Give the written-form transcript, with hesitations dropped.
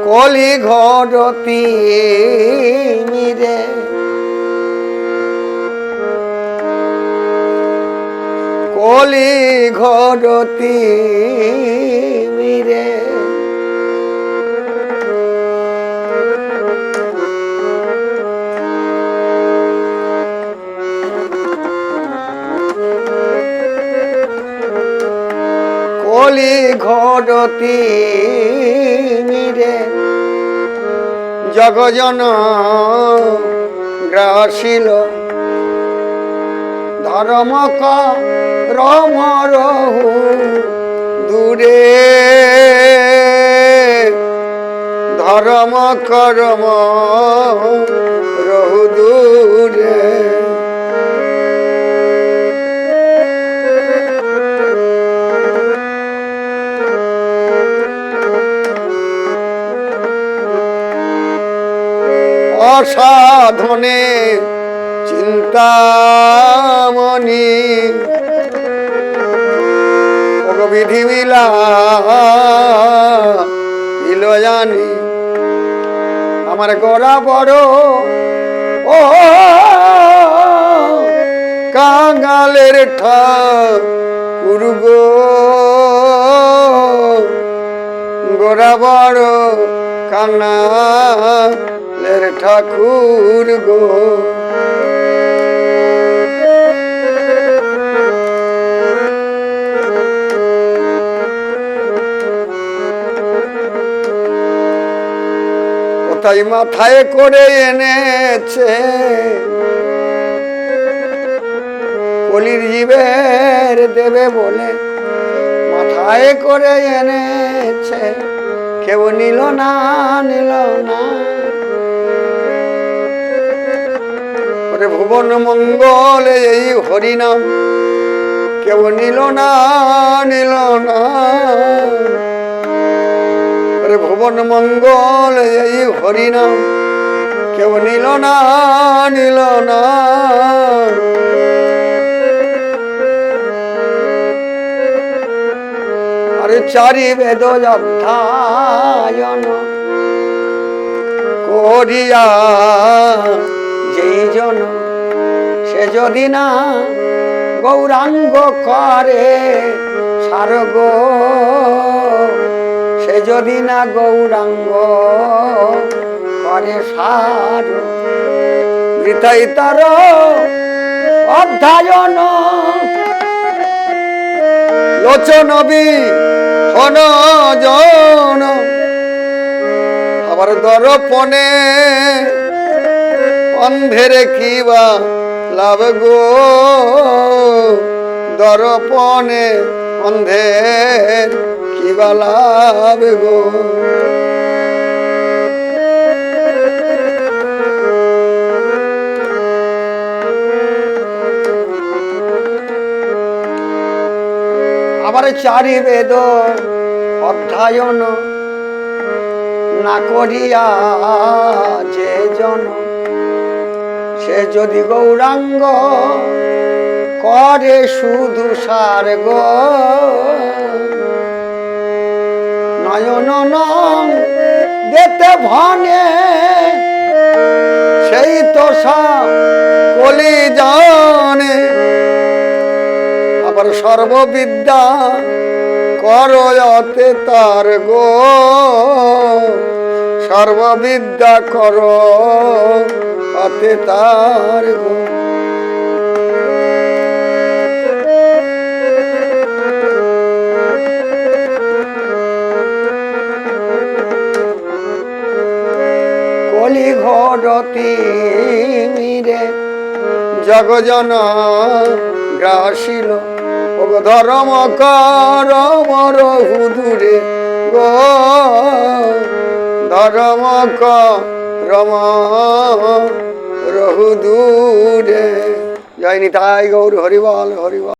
কলি ঘরতি মিরে কলি ঘরতি মিরে কলি ঘরতি মিরে জগজন গ্রাসিল ধর্ম রম রহু দূরে ধর্ম করম রহু দূরে অসাধনে চিন্তামণি বিধি মিলা জানি আমার গড়া বড় ও কাঙালের ঠাকুর গো গোড়া বড় কাঙালের ঠাকুর গো তাই মাথায় করে এনেছে কলির জীবের দেবে বলে মাথায় করে এনেছে কেউ নিল না ওরে ভুবন মঙ্গল এই হরিনাম কেউ নিল না ভুবন মঙ্গল এই হরিনাম কেউ নিল না আরে চারি বেদ অধ্যায়ন করিয়া যেই জন সে যদি না গৌরাঙ্গ করে সারগ সে যদি না গৌরাঙ্গ করে সার বৃথাই তার অধ্যায়ন লোচনবি হনজন আবার দর্পণে অন্ধের কিবা লাভ গো দর্পণে অন্ধের কিবা লাভ গো আবার চারি বেদ অধ্যায়ন না করিয়া যে জন সে যদি গৌরাঙ্গ করে শুধু সার গো নয়ন দেতে ভনে সেই তো কলি জানে আবার সর্ববিদ্যা করতে তার গো সর্ববিদ্যা করতে তার গো কলি ঘরতি মিরে জগজন গ্রাসিল ও ধর্ম করম রহু দূরে গো ধর্ম করম রহু দূরে জয় নিতাই গৌর হরিবল হরিবল।